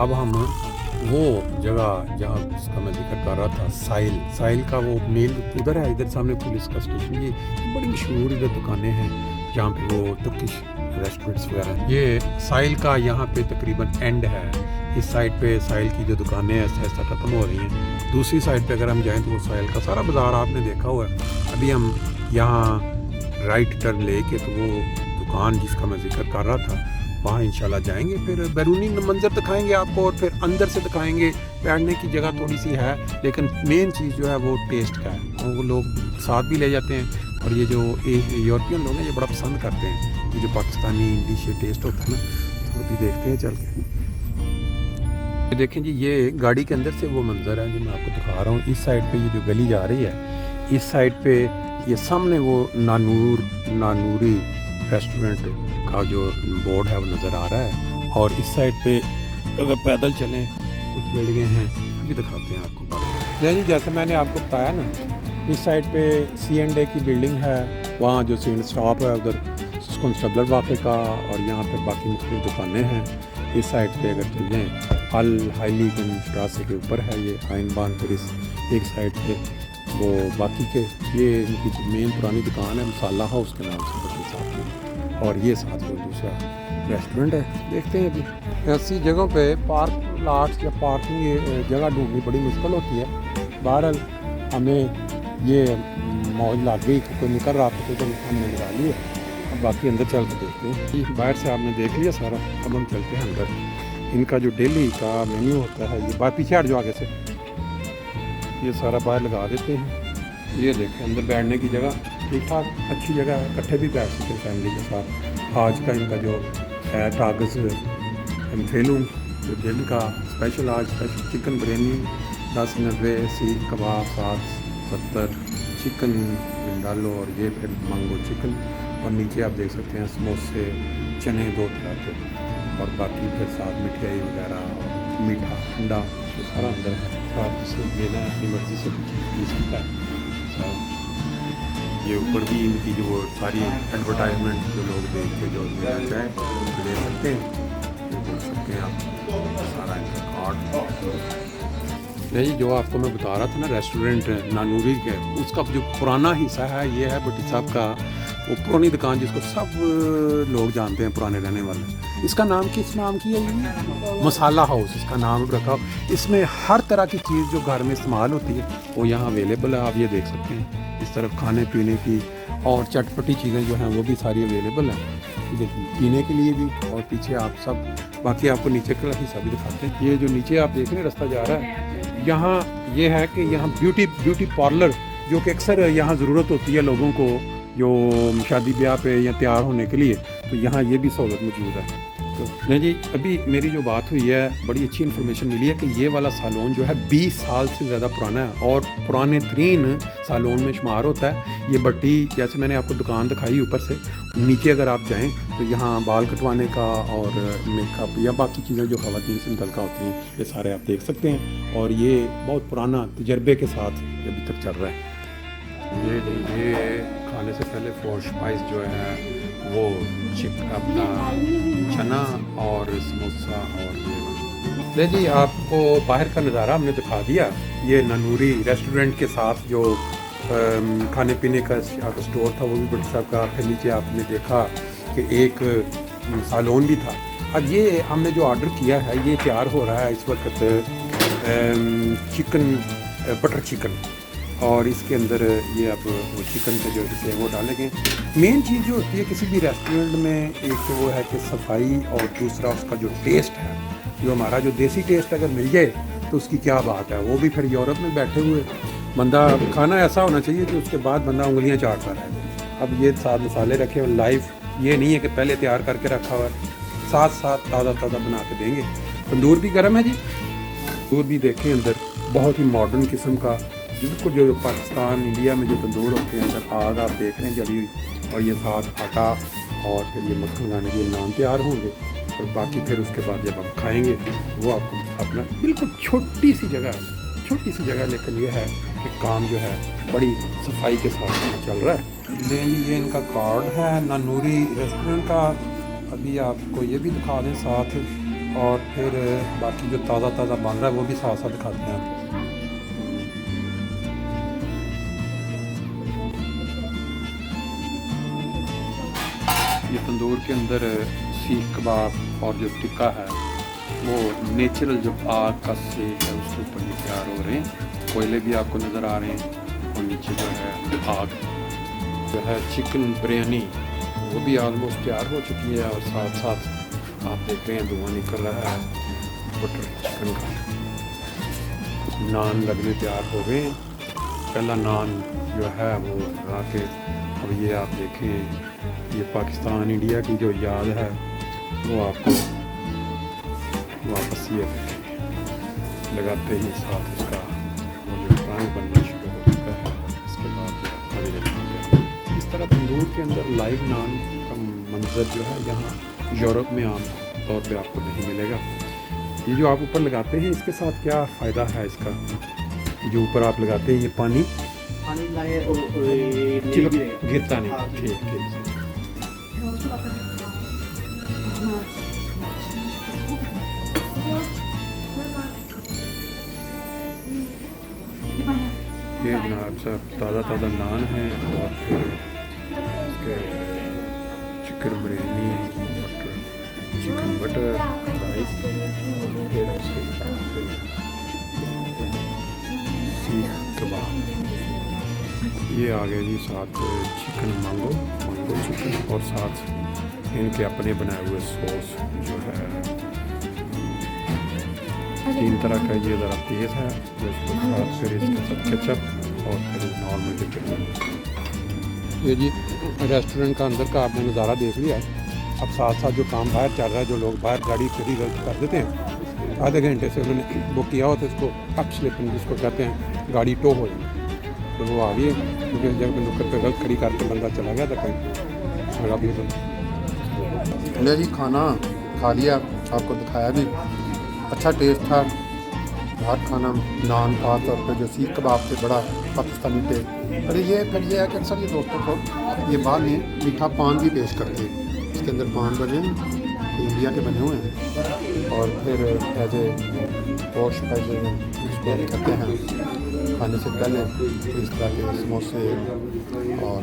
अब हम वो जगह जहाँ जिसका मैं जिक्र कर रहा था, साहिल का वो मेन उधर है, इधर सामने पुलिस का स्टेशन, ये बड़ी मशहूर इधर दुकानें हैं जहाँ पे वो तुर्किश रेस्टोरेंट्स वगैरह हैं। ये साहिल का यहाँ पे तकरीबन एंड है। इस साइड पे साहिल की जो दुकानें हैं ऐसा ऐसा ख़त्म हो रही हैं। दूसरी साइड पे अगर हम जाएँ तो वो साहिल का सारा बाज़ार आपने देखा हुआ है। अभी हम यहाँ राइट टर्न लेके तो वो दुकान जिसका मैं जिक्र कर रहा था वहाँ इंशाल्लाह जाएंगे, फिर बैरूनी मंजर दिखाएंगे आपको और फिर अंदर से दिखाएंगे। बैठने की जगह थोड़ी सी है लेकिन मेन चीज़ जो है वो टेस्ट का है, वो लोग साथ भी ले जाते हैं। और ये जो यूरोपियन लोग हैं ये बड़ा पसंद करते हैं ये जो पाकिस्तानी डिश टेस्ट होता है ना, तो अभी देखते हैं चल के। देखें जी, ये गाड़ी के अंदर से वो मंजर है जो मैं आपको दिखा रहा हूँ। इस साइड पे ये जो गली जा रही है, इस साइड पे ये सामने वो नानूरी रेस्टोरेंट का जो बोर्ड है वो नज़र आ रहा है। और इस साइड पे अगर पैदल चलें कुछ बिल्डिंगें हैं, अभी दिखाते हैं आपको। जी जैसे मैंने आपको बताया ना, इस साइड पे C&A की बिल्डिंग है, वहाँ जो सीन शॉप है उधर कंस्टेबलर वाक़े का, और यहाँ पे बाकी मुख्तलिफ दुकानें हैं। इस साइड पे अगर चलें अल हाईलीगंज रास्ते के ऊपर है ये आइनबान, फिर इस एक साइड पे वो बाकी के ये इनकी मेन पुरानी दुकान है मसाला हाउस के नाम से बड़ी साथ में, और ये साथ में दूसरा रेस्टोरेंट है। देखते हैं अभी ऐसी जगहों पे पार्क लॉट्स या पार्किंग जगह ढूंढनी बड़ी मुश्किल होती है। बहरहाल हमें ये मौज लग गई, कोई निकल रहा था तो हमने लगा लिया। अब बाकी अंदर चल के देखते हैं। बाहर से आपने देख लिया सारा, अब हम चलते हैं अंदर। इनका जो डेली का मेन्यू होता है ये बाहर पीछे हट जो आगे से ये सारा बाहर लगा देते हैं। ये देखें अंदर बैठने की जगह ठीक ठाक अच्छी जगह है, इकट्ठे भी बैठ सकते हैं फैमिली के साथ। आज का इनका जो है कागज़ फेलूम जो दिन का स्पेशल, आज स्पेशल चिकन बिरयानी 10-90, सीख कबाब 7-70, चिकन विंडालो और ये फिर मैंगो चिकन, और नीचे आप देख सकते हैं समोसे चने 2 तरह के, और बाकी फिर साथ मिठाई वगैरह और मीठा ठंडा तो सारा अंदर है। साथ से लेना अपनी मर्ज़ी से कुछ पी सकता है। ये ऊपर भी इनकी जो वो सारी एडवर्टाइजमेंट जो लोग देख के जो लेना चाहें तो ले सकते हैं, ये बोल सकते हैं आप सारा इनका कार्ड। नहीं, जो आपको मैं बता रहा था ना रेस्टोरेंट नानूरी के, उसका जो पुराना हिस्सा है ये है भट्टी साहब का वो पुरानी दुकान जिसको सब लोग जानते हैं, पुराने रहने वाले। इसका नाम किस नाम की है ये? मसाला हाउस इसका नाम रखा। इसमें हर तरह की चीज़ जो घर में इस्तेमाल होती है वो यहाँ अवेलेबल है, आप ये देख सकते हैं। इस तरफ खाने पीने की और चटपटी चीज़ें जो हैं वो भी सारी अवेलेबल हैं पीने के लिए भी, और पीछे आप सब बाकी आपको नीचे का हिस्सा भी दिखाते हैं। ये जो नीचे आप देख रहे हैं रास्ता जा रहा है, यहाँ ये है कि यहाँ ब्यूटी पार्लर जो कि अक्सर यहाँ ज़रूरत होती है लोगों को जो शादी ब्याह पे या तैयार होने के लिए, तो यहाँ ये भी सहूलत मौजूद है। तो नहीं जी, अभी मेरी जो बात हुई है बड़ी अच्छी इन्फॉर्मेशन मिली है कि ये वाला सालोन जो है 20 साल से ज़्यादा पुराना है और पुराने तरीन सालोन में शुमार होता है। ये भट्टी जैसे मैंने आपको दुकान दिखाई ऊपर से, नीचे अगर आप जाएं तो यहाँ बाल कटवाने का और मेकअप या बाकी चीज़ें जो ख़वातीन से मुतल्लिक़ होती हैं ये सारे आप देख सकते हैं, और ये बहुत पुराना तजर्बे के साथ अभी तक चल रहा है। ये खाने से पहले फोर स्पाइस जो है वो अपना चना और समोसा, और ये ले जी आपको बाहर का नज़ारा हमने दिखा दिया। ये नानूरी रेस्टोरेंट के साथ जो खाने पीने का स्टोर था वो भी भट्टी साहब का। फिर नीचे आपने देखा कि एक सालोन भी था। अब ये हमने जो ऑर्डर किया है ये तैयार हो रहा है इस वक्त, चिकन बटर चिकन, और इसके अंदर ये अब वो चिकन के जो है वो डालेंगे। मेन चीज़ जो होती है किसी भी रेस्टोरेंट में, एक तो वो है कि सफाई और दूसरा उसका जो टेस्ट है, जो हमारा जो देसी टेस्ट अगर मिल जाए तो उसकी क्या बात है। वो भी फिर यूरोप में बैठे हुए बंदा खाना ऐसा होना चाहिए कि उसके बाद बंदा उंगलियां चाटता रहे। अब ये साथ मसाले रखे हुए लाइव, ये नहीं है कि पहले तैयार करके रखा हुआ है, साथ साथ ताज़ा ताज़ा बना के देंगे। तंदूर भी गर्म है जी, तंदूर भी देखें अंदर बहुत ही मॉडर्न किस्म का, बिल्कुल जो पाकिस्तान इंडिया में जो तंदूर होते हैं अंदर आग आप देख रहे हैं जली हुई, और ये साथ आटा और फिर ये मक्खन लगाने के नान तैयार होंगे, और बाकी फिर उसके बाद जब आप खाएंगे वो आपको अपना बिल्कुल छोटी सी जगह लेकिन ये है कि काम जो है बड़ी सफाई के साथ चल रहा है। ये इनका कार्ड है नानूरी रेस्टोरेंट का। अभी आपको ये भी दिखा दें साथ, और फिर बाकी जो ताज़ा ताज़ा बन रहा है वो भी साथ साथ दिखाते हैं। ये तंदूर के अंदर सीख कबाब और जो टिक्का है वो नेचुरल जो आग का सेक है उसके ऊपर ये तैयार हो रहे हैं। कोयले भी आपको नज़र आ रहे हैं और नीचे जो है आग जो है चिकन बिरयानी वो भी ऑलमोस्ट तैयार हो चुकी है और साथ साथ आप देख रहे हैं धुआं निकल रहा है बटर चिकन का। नान लगने तैयार हो गए हैं। पहला नान जो है वो लगा के अब ये आप देखें ये पाकिस्तान इंडिया की जो याद है वो आपको वापस ये लगाते ही साथ उसका वो जो रंग बनना शुरू हो चुका है। इसके बाद खड़े रखेंगे। इस तरह तंदूर के अंदर लाइव नान का मंजर जो है यहाँ यूरोप में आम तौर पे आपको नहीं मिलेगा। ये जो आप ऊपर लगाते हैं इसके साथ क्या फ़ायदा है इसका? जो ऊपर आप लगाते हैं ये पानी गिरता नहीं। ठीक ठीक। ये जनाब साहब ताज़ा ताज़ा नान है और फिर इसके chicken biryani butter chicken butter rice फिर उसके सीख कबाब। ये आ गया जी साथ चिकन मांगो चिकन और साथ इनके अपने बनाए हुए सॉस जो है 3 तरह का। ये ज़रा तेज़ है जिसके साथ फिर इसके साथ केचप और फिर नॉर्मल चिकन। ये जी रेस्टोरेंट का अंदर का आपने नज़ारा देख लिया है। अब साथ साथ जो काम बाहर चल रहा है, जो लोग बाहर गाड़ी खड़ी कर देते हैं आधे घंटे से उन्होंने बुक किया हो तो इसको अप स्लिपिंग जिसको कहते हैं गाड़ी टो हो जाए तो वो आ गई है। क्योंकि जब नुक्कड़ पे गलत खड़ी करके बंदा चला गया था कहीं और अभी तो जी खाना खा लिया, आपको दिखाया भी, अच्छा टेस्ट था। बाहर खाना नान खास तौर पर जो सीख कबाब से बड़ा पाकिस्तानी टेस्ट। अरे ये फिर ये है कि अक्सर ये दोस्तों को ये बाद में मीठा पान भी पेश करते हैं। इसके अंदर पान बने हैं इंडिया के बने हुए हैं और फिर एज ए पोश एज ए इसको कहते हैं खाने से पहले इस तरह के समोसे और